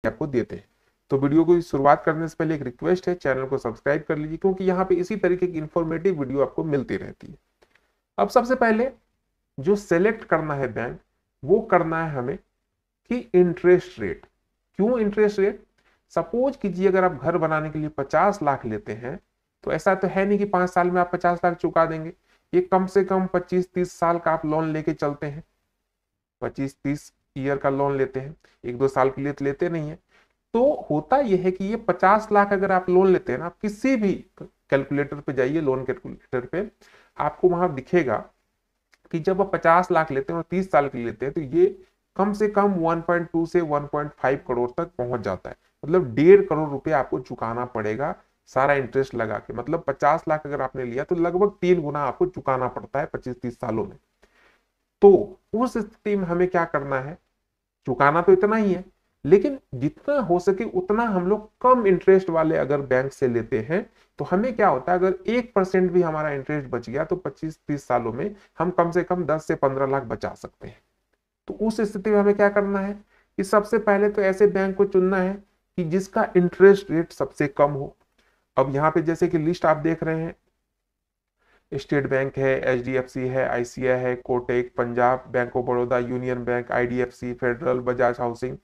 आपको देते हैं। तो वीडियो को शुरुआत करने से पहले एक रिक्वेस्ट है, चैनल को सब्सक्राइब कर लीजिए, क्योंकि यहाँ पे इसी तरीके की इंफॉर्मेटिव वीडियो आपको मिलती रहती है। अब सबसे पहले जो सेलेक्ट करना है बैंक, वो करना है हमें कि इंटरेस्ट रेट। क्यों इंटरेस्ट रेट? सपोज कीजिए अगर आप घर बनाने के लिए 50 लाख लेते हैं, तो ऐसा तो है नहीं कि 5 साल में आप 50 लाख चुका देंगे। ये कम से कम 25-30 साल का आप लोन लेके चलते हैं, 25-30 ईयर का लोन लेते हैं, 1-2 साल के लिए तो लेते नहीं है। तो होता यह है कि ये 50 लाख अगर आप लोन लेते हैं ना, आप किसी भी कैलकुलेटर पे जाइए, लोन कैलकुलेटर पे आपको वहां दिखेगा कि जब आप 50 लाख लेते हैं और 30 साल के लिए लेते हैं, तो ये कम से कम 1.2 से 1.5 करोड़ तक पहुंच जाता है। मतलब 1.5 करोड़ रुपए आपको चुकाना पड़ेगा सारा इंटरेस्ट लगा के। मतलब 50 लाख अगर आपने लिया तो लगभग 3 गुना आपको चुकाना पड़ता है 25-30 सालों में। तो उस स्थिति में हमें क्या करना है? चुकाना तो इतना ही है, लेकिन जितना हो सके उतना हम लोग कम इंटरेस्ट वाले अगर बैंक से लेते हैं, तो हमें क्या होता है, अगर 1% भी हमारा इंटरेस्ट बच गया तो 25-30 सालों में हम कम से कम 10 से 15 लाख बचा सकते हैं। तो उस स्थिति में हमें क्या करना है कि सबसे पहले तो ऐसे बैंक को चुनना है कि जिसका इंटरेस्ट रेट सबसे कम हो। अब यहाँ पे जैसे कि लिस्ट आप देख रहे हैं, स्टेट बैंक है, एचडीएफसी है, आईसीआई है, Kotak, Punjab, bank of Baroda, union bank, IDFC, federal, Bajaj housing,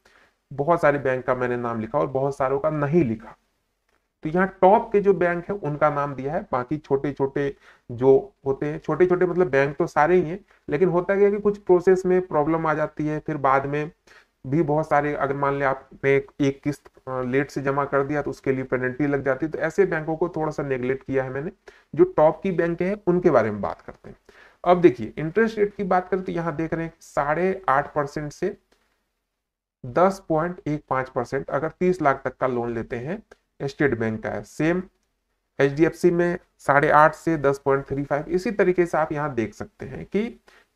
बहुत सारे बैंक का मैंने नाम लिखा और बहुत सारों का नहीं लिखा। तो यहाँ टॉप के जो बैंक है उनका नाम दिया है, बाकी छोटे छोटे जो होते हैं, छोटे छोटे मतलब बैंक तो सारे ही हैं, लेकिन होता क्या है कि कुछ प्रोसेस में प्रॉब्लम आ जाती है, फिर बाद में भी बहुत सारे, अगर मान लिया आपने एक किस्त लेट से जमा कर दिया तो उसके लिए पेनल्टी लग जाती है। तो ऐसे बैंकों को थोड़ा सा नेग्लेक्ट किया है मैंने। जो टॉप की बैंक है उनके बारे में बात करते हैं। अब देखिए इंटरेस्ट रेट की बात करें तो यहाँ देख रहे हैं 8.5% से 10.15%, अगर 30 लाख तक का लोन लेते हैं, स्टेट बैंक का है। सेम एचडीएफसी में 8.5 से 10.35। इसी तरीके से आप यहाँ देख सकते हैं कि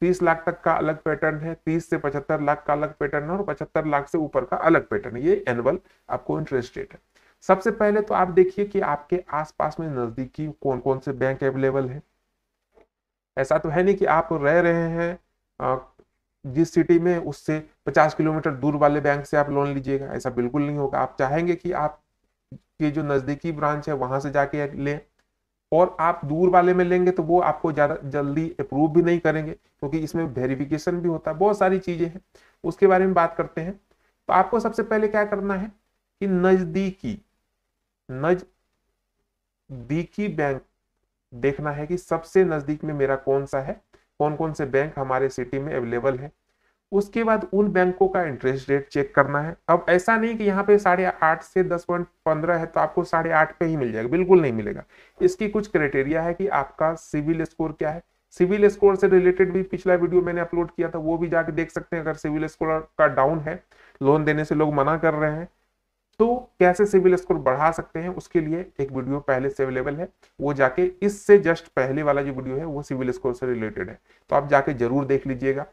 30 लाख तक का अलग पैटर्न है, 30 से 75 लाख का अलग पैटर्न है, और 75 लाख से ऊपर का अलग पैटर्न है। ये एनुअल आपको इंटरेस्ट रेट है। सबसे पहले तो आप देखिए कि आपके आसपास में नजदीकी कौन कौन से बैंक अवेलेबल है। ऐसा तो है नहीं कि आप रह रहे हैं जिस सिटी में, उससे 50 किलोमीटर दूर वाले बैंक से आप लोन लीजिएगा, ऐसा बिल्कुल नहीं होगा। आप चाहेंगे कि आप ये जो नजदीकी ब्रांच है वहां से जाके लें, और आप दूर वाले में लेंगे तो वो आपको ज्यादा जल्दी अप्रूव भी नहीं करेंगे, क्योंकि इसमें वेरिफिकेशन भी होता है, बहुत सारी चीजें हैं, उसके बारे में बात करते हैं। तो आपको सबसे पहले क्या करना है कि नजदीकी बैंक देखना है कि सबसे नजदीक में मेरा कौन सा है, कौन कौन से बैंक हमारे सिटी में अवेलेबल है। उसके बाद उन बैंकों का इंटरेस्ट रेट चेक करना है। अब ऐसा नहीं कि यहाँ पे 8.5 से 10.15 है तो आपको 8.5 पे ही मिल जाएगा, बिल्कुल नहीं मिलेगा। इसकी कुछ क्राइटेरिया है कि आपका सिविल स्कोर क्या है। सिविल स्कोर से रिलेटेड भी पिछला वीडियो मैंने अपलोड किया था, वो भी जाके देख सकते हैं। अगर सिविल स्कोर का डाउन है, लोन देने से लोग मना कर रहे हैं, तो कैसे सिविल स्कोर बढ़ा सकते हैं, उसके लिए एक वीडियो पहले से अवेलेबल है। वो जाके, इससे जस्ट पहले वाला जो वीडियो है वो सिविल स्कोर से रिलेटेड है, तो आप जाके जरूर देख लीजिएगा।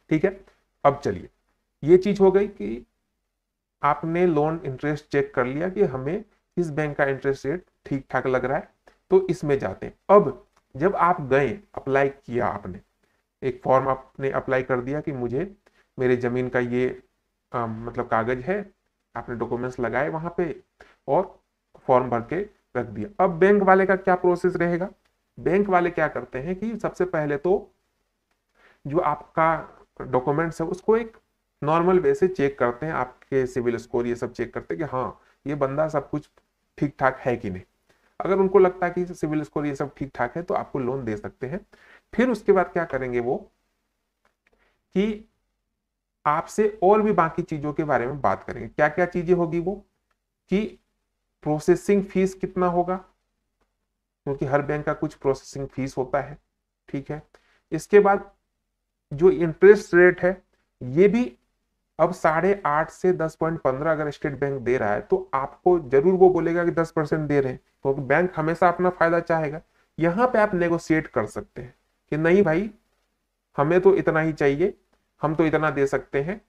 ठीक है, अब चलिए, ये चीज हो गई कि आपने लोन इंटरेस्ट चेक कर लिया कि हमें इस बैंक का इंटरेस्ट रेट ठीक ठाक लग रहा है, तो इसमें जाते हैं। अब जब आप गए, अप्लाई किया, आपने एक फॉर्म आपने अप्लाई कर दिया कि मुझे मेरे जमीन का ये मतलब कागज है, आपने डॉक्यूमेंट्स लगाए वहां पे और फॉर्म भर के रख दिया। अब बैंक वाले का क्या प्रोसेस रहेगा? बैंक वाले क्या करते हैं कि सबसे पहले तो जो आपका डॉक्यूमेंट्स है उसको एक नॉर्मल वे से चेक करते हैं, आपके सिविल स्कोर ये सब चेक करते हैं कि हाँ ये बंदा सब कुछ ठीक ठाक है कि नहीं। अगर उनको लगता है कि सिविल स्कोर ये सब ठीक ठाक है तो आपको लोन दे सकते हैं। फिर उसके बाद क्या करेंगे वो कि आपसे और भी बाकी चीजों के बारे में बात करेंगे। क्या क्या चीजें होगी वो, कि प्रोसेसिंग फीस कितना होगा, क्योंकि हर बैंक का कुछ प्रोसेसिंग फीस होता है। ठीक है, इसके बाद जो इंटरेस्ट रेट है ये भी अब 8.5 से 10.15 अगर स्टेट बैंक दे रहा है तो आपको जरूर वो बोलेगा कि 10% दे रहे हैं, क्योंकि बैंक हमेशा अपना फायदा चाहेगा। यहाँ पे आप नेगोशिएट कर सकते हैं कि नहीं भाई, हमें तो इतना ही चाहिए, हम तो इतना दे सकते हैं।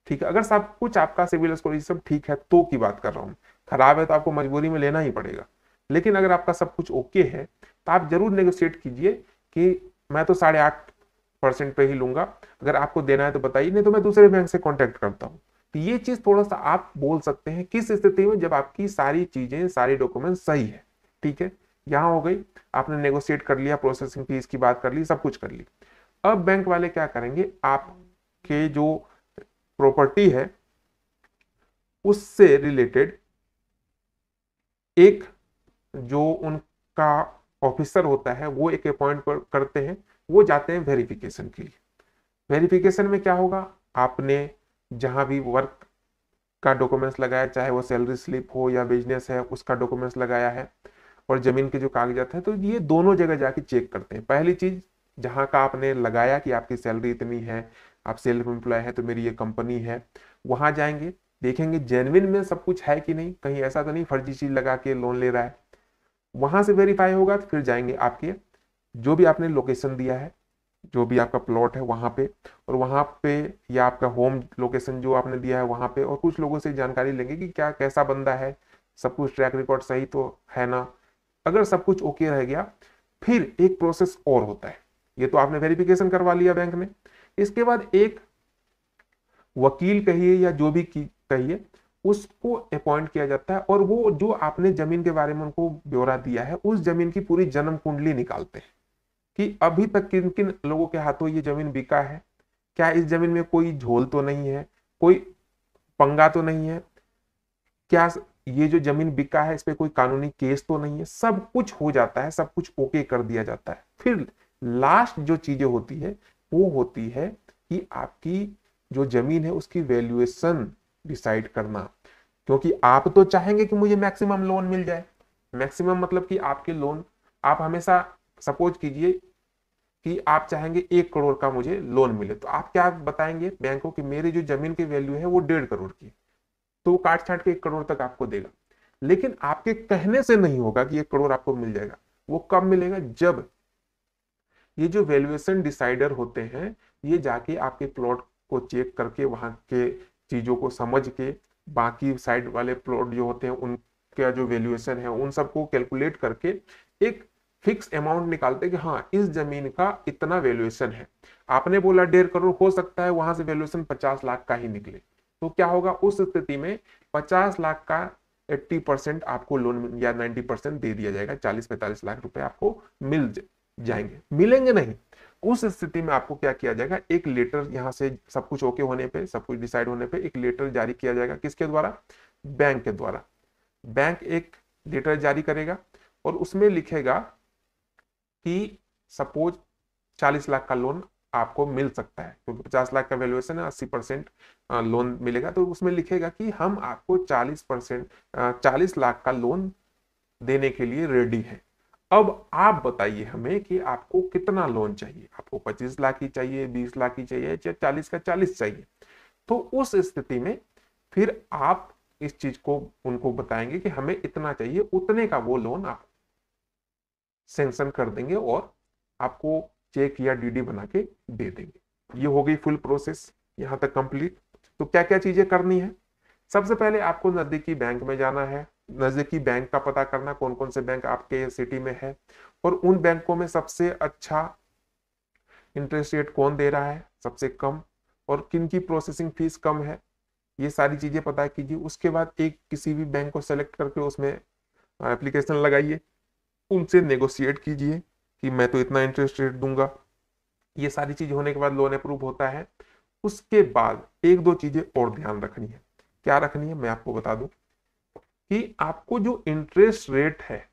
ठीक है, अगर सब कुछ आपका सिविल स्कोर ये सब ठीक है तो की बात कर रहा हूँ, खराब है तो आपको मजबूरी में लेना ही पड़ेगा। लेकिन अगर आपका सब कुछ ओके है तो आप जरूर नेगोशिएट कीजिए कि मैं तो 8.5% पे ही लूंगा, अगर आपको देना है तो बताइए, नहीं तो मैं दूसरे बैंक से कॉन्टेक्ट करता हूँ। तो ये चीज थोड़ा सा आप बोल सकते हैं किस स्थिति में, जब आपकी सारी चीजें, सारी डॉक्यूमेंट सही है। ठीक है, यहां हो गई, आपने नेगोशिएट कर लिया, प्रोसेसिंग फीस की बात कर ली, सब कुछ कर ली। अब बैंक वाले क्या करेंगे, आपके जो प्रॉपर्टी है उससे रिलेटेड एक जो उनका ऑफिसर होता है वो एक अपॉइंट करते हैं, वो जाते हैं वेरिफिकेशन के लिए। वेरिफिकेशन में क्या होगा, आपने जहां भी वर्क का डॉक्यूमेंट्स लगाया, चाहे वो सैलरी स्लिप हो या बिजनेस है उसका डॉक्यूमेंट्स लगाया है, और जमीन के जो कागजात है, तो ये दोनों जगह जाके चेक करते हैं। पहली चीज, जहां का आपने लगाया कि आपकी सैलरी इतनी है, आप सेल्फ एम्प्लॉय है तो मेरी ये कंपनी है, वहां जाएंगे, देखेंगे जेन्युइन में सब कुछ है कि नहीं, कहीं ऐसा तो नहीं फर्जी चीज लगा के लोन ले रहा है। वहां से वेरीफाई होगा तो फिर जाएंगे आपके जो भी आपने लोकेशन दिया है, जो भी आपका प्लॉट है वहां पे, और वहां पे या आपका होम लोकेशन जो आपने दिया है वहां पे, और कुछ लोगों से जानकारी लेंगे कि क्या कैसा बंदा है, सब कुछ ट्रैक रिकॉर्ड सही तो है ना। अगर सब कुछ ओके रह गया, फिर एक प्रोसेस और होता है। ये तो आपने वेरिफिकेशन करवा लिया बैंक में, इसके बाद एक वकील कहिए या जो भी कहिए, उसको अपॉइंट किया जाता है, और वो जो आपने जमीन के बारे में उनको ब्यौरा दिया है, उस जमीन की पूरी जन्म कुंडली निकालते हैं कि अभी तक किन किन लोगों के हाथों ये जमीन बिका है, क्या इस जमीन में कोई झोल तो नहीं है, कोई पंगा तो नहीं है, क्या ये जो जमीन बिका है इस पे कोई कानूनी केस तो नहीं है। सब कुछ हो जाता है, सब कुछ ओके कर दिया जाता है। फिर लास्ट जो चीजें होती है वो होती है कि आपकी जो जमीन है उसकी वैल्यूएशन डिसाइड करना, क्योंकि आप तो चाहेंगे कि मुझे मैक्सिमम लोन मिल जाए। मैक्सिमम मतलब कि आपके लोन, आप हमेशा सपोज कीजिए कि आप चाहेंगे 1 करोड़ का मुझे लोन मिले, तो आप क्या बताएंगे बैंक को कि मेरी जो जमीन की वैल्यू है वो 1.5 करोड़ की, तो वो काट छाट के 1 करोड़ तक आपको देगा। लेकिन आपके कहने से नहीं होगा कि 1 करोड़ आपको मिल जाएगा। वो कब मिलेगा, जब ये जो वैल्यूएशन डिसाइडर होते हैं ये जाके आपके प्लॉट को चेक करके, वहां के चीजों को समझ के, बाकी साइड वाले प्लॉट जो होते हैं उनका जो वैल्यूएशन है उन सबको कैलकुलेट करके एक फिक्स अमाउंट निकालते हैं कि हाँ इस जमीन का इतना वैल्यूएशन है। आपने बोला 1.5 करोड़, हो सकता है वहां से वैल्यूएशन 50 लाख का ही निकले, तो क्या होगा उस स्थिति में 50 लाख का 80% आपको लोन या 90% दे दिया जाएगा, 40-45 लाख रुपए आपको मिल जाएंगे। मिलेंगे नहीं, उस स्थिति में आपको क्या किया जाएगा, एक लेटर, यहां से सब कुछ ओके होने पे, सब कुछ डिसाइड होने पे एक लेटर जारी किया जाएगा। किसके द्वारा, बैंक के द्वारा। बैंक एक लेटर जारी करेगा और उसमें लिखेगा कि सपोज 40 लाख का लोन आपको मिल सकता है, क्योंकि 50 लाख का वैल्यूएशन है, 80% लोन मिलेगा, तो उसमें लिखेगा कि हम आपको 40 लाख का लोन देने के लिए रेडी है। अब आप बताइए हमें कि आपको कितना लोन चाहिए, आपको 25 लाख की चाहिए, 20 लाख की चाहिए, या 40 का 40 चाहिए। तो उस स्थिति में फिर आप इस चीज को उनको बताएंगे कि हमें इतना चाहिए, उतने का वो लोन आप सैंक्शन कर देंगे और आपको चेक या डीडी बना के दे देंगे। ये हो गई फुल प्रोसेस यहां तक कंप्लीट। तो क्या क्या चीजें करनी है, सबसे पहले आपको नजदीकी बैंक में जाना है, नजदीकी बैंक का पता करना कौन कौन से बैंक आपके सिटी में है, और उन बैंकों में सबसे अच्छा इंटरेस्ट रेट कौन दे रहा है, सबसे कम, और किन की प्रोसेसिंग फीस कम है, ये सारी चीजें पता कीजिए। उसके बाद एक किसी भी बैंक को सेलेक्ट करके उसमें एप्लीकेशन लगाइए, उनसे नेगोशिएट कीजिए कि मैं तो इतना इंटरेस्ट रेट दूंगा। ये सारी चीज होने के बाद लोन अप्रूव होता है। उसके बाद एक दो चीजें और ध्यान रखनी है। क्या रखनी है, मैं आपको बता दूं कि आपको जो इंटरेस्ट रेट है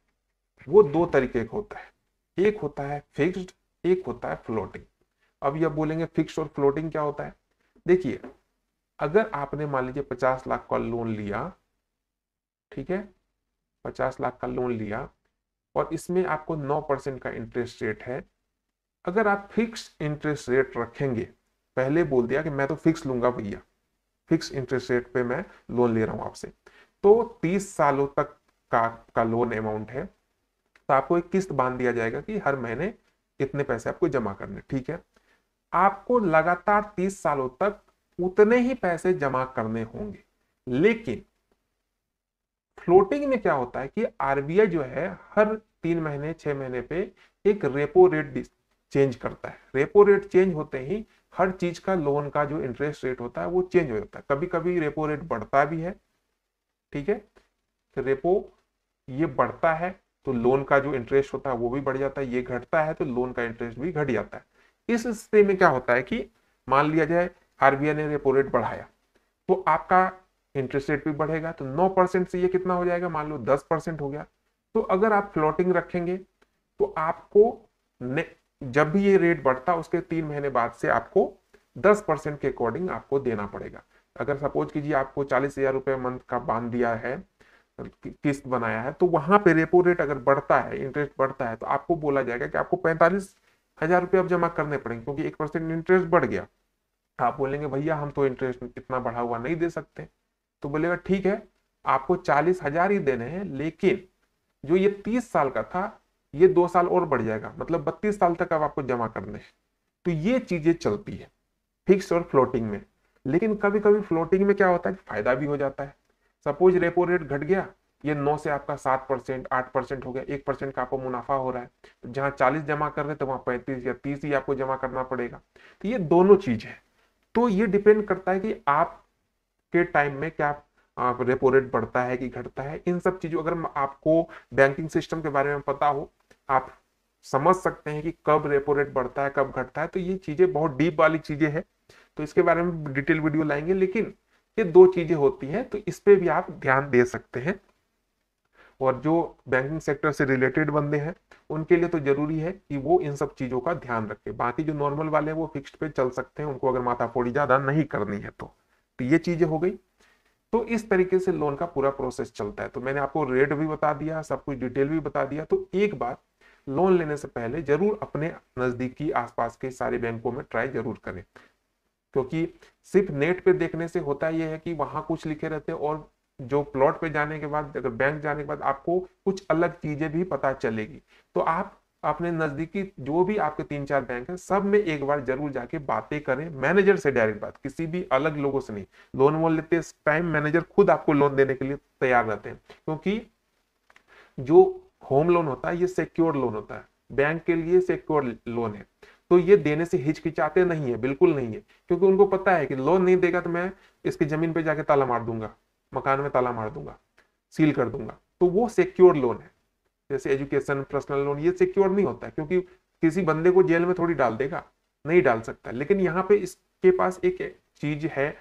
वो दो तरीके का होता है, एक होता है फिक्स्ड, एक होता है फ्लोटिंग। अब ये बोलेंगे फिक्स्ड और फ्लोटिंग क्या होता है। देखिए, अगर आपने मान लीजिए 50 लाख का लोन लिया, ठीक है, 50 लाख का लोन लिया और इसमें आपको 9% का इंटरेस्ट रेट है। अगर आप फिक्स इंटरेस्ट रेट रखेंगे, पहले बोल दिया कि मैं तो फिक्स लूंगा भैया, फिक्स इंटरेस्ट रेट पे मैं लोन ले रहा हूं आपसे, तो 30 सालों तक का लोन अमाउंट है, तो आपको एक किस्त बांध दिया जाएगा कि हर महीने इतने पैसे आपको जमा करने। ठीक है, आपको लगातार 30 सालों तक उतने ही पैसे जमा करने होंगे। लेकिन फ्लोटिंग में क्या होता है कि आरबीआई जो है हर 3 महीने 6 महीने पे एक रेपो रेट चेंज करता है। रेपो रेट चेंज होते ही हर चीज का लोन का जो इंटरेस्ट रेट होता है वो चेंज हो जाता है। कभी कभी रेपो रेट बढ़ता भी है, ठीक है, तो रेपो ये बढ़ता है तो लोन का जो इंटरेस्ट होता है वो भी बढ़ जाता है, ये घटता है तो लोन का इंटरेस्ट भी घट जाता है। इस स्थिति में क्या होता है कि मान लिया जाए आरबीआई ने रेपो रेट बढ़ाया तो आपका इंटरेस्ट रेट भी बढ़ेगा, तो 9% से ये कितना हो जाएगा, मान लो 10% हो गया। तो अगर आप फ्लोटिंग रखेंगे तो आपको जब भी ये रेट बढ़ता है उसके 3 महीने बाद से आपको 10% के अकॉर्डिंग आपको देना पड़ेगा। अगर सपोज कीजिए आपको 40,000 रुपये मंथ का बांध दिया है, किस्त बनाया है, तो वहां पे रेपो रेट अगर बढ़ता है, इंटरेस्ट बढ़ता है, तो आपको बोला जाएगा कि आपको 45,000 रुपये अब जमा करने पड़ेंगे क्योंकि 1% इंटरेस्ट बढ़ गया। आप बोलेंगे भैया हम तो इंटरेस्ट इतना बढ़ा हुआ नहीं दे सकते, तो बोलेगा ठीक है आपको 40,000 ही देने हैं, लेकिन जो ये 30 साल का था ये 2 साल और बढ़ जाएगा, मतलब 32 साल तक अब आपको जमा करने हैं। तो ये चीजें चलती है फिक्स और फ्लोटिंग में। लेकिन कभी कभी फ्लोटिंग में क्या होता है, फायदा भी हो जाता है। सपोज रेपो रेट घट गया, ये 9 से आपका 7%, 8% हो गया, 1% का आपको मुनाफा हो रहा है। तो जहां 40 जमा कर रहे थे वहां 35 या 30 ही आपको जमा करना पड़ेगा। तो ये दोनों चीज है। तो ये डिपेंड करता है कि आपके टाइम में क्या रेपो रेट बढ़ता है कि घटता है। इन सब चीजों अगर आपको बैंकिंग सिस्टम के बारे में पता हो, आप समझ सकते हैं कि कब रेपो रेट बढ़ता है कब घटता है। तो ये चीजें बहुत डीप वाली चीजें हैं, तो इसके बारे में डिटेल वीडियो लाएंगे, लेकिन ये दो चीजें होती हैं तो इस पे भी आप ध्यान दे सकते हैं। और जो बैंकिंग सेक्टर से रिलेटेड बंदे हैं उनके लिए तो जरूरी है कि वो इन सब चीजों का ध्यान रखें। बाकी जो नॉर्मल वाले हैं वो फिक्स्ड पे चल सकते हैं, उनको अगर माथाफोड़ी ज्यादा नहीं करनी है तो ये चीजें हो गई। तो इस तरीके से लोन का पूरा प्रोसेस चलता है। तो मैंने आपको रेट भी बता दिया, सब कुछ डिटेल भी बता दिया। तो एक बार लोन लेने से पहले जरूर अपने नजदीकी आसपास के सारे बैंकों में ट्राई जरूर करें, क्योंकि सिर्फ नेट पे देखने से होता यह है कि वहां कुछ लिखे रहते हैं और जो प्लॉट पे जाने के बाद, अगर बैंक जाने के बाद आपको कुछ अलग चीजें भी पता चलेगी। तो आप अपने नजदीकी जो भी आपके 3-4 बैंक है सब में एक बार जरूर जाके बातें करें, मैनेजर से डायरेक्ट बात, किसी भी अलग लोगों से नहीं। लोन वोन लेते टाइम मैनेजर खुद आपको लोन देने के लिए तैयार रहते हैं, क्योंकि जो होम लोन होता है ये सिक्योर लोन होता है, बैंक के लिए सिक्योर लोन है। तो ये देने से हिचकिचाते नहीं है, बिल्कुल नहीं है, क्योंकि उनको पता है कि लोन नहीं देगा तो मैं इसकी जमीन पे जाके ताला मार दूंगा, मकान में ताला मार दूंगा, सील कर दूंगा। तो वो सिक्योर लोन है। जैसे एजुकेशन, पर्सनल लोन, ये सिक्योर नहीं होता है, क्योंकि किसी बंदे को जेल में थोड़ी डाल देगा, नहीं डाल सकता। लेकिन यहाँ पे इसके पास एक चीज है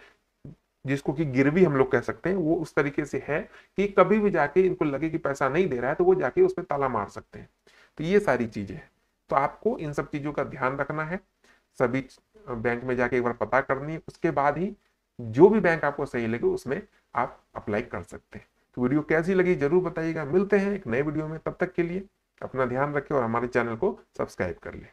जिसको कि गिरवी हम लोग कह सकते हैं, वो उस तरीके से है कि कभी भी जाके इनको लगे कि पैसा नहीं दे रहा है तो वो जाके उस पर ताला मार सकते हैं। तो ये सारी चीजें हैं, तो आपको इन सब चीजों का ध्यान रखना है। सभी बैंक में जाके एक बार पता करनी है, उसके बाद ही जो भी बैंक आपको सही लगे उसमें आप अप्लाई कर सकते हैं। तो वीडियो कैसी लगी जरूर बताइएगा। मिलते हैं एक नए वीडियो में, तब तक के लिए अपना ध्यान रखें और हमारे चैनल को सब्सक्राइब कर लें।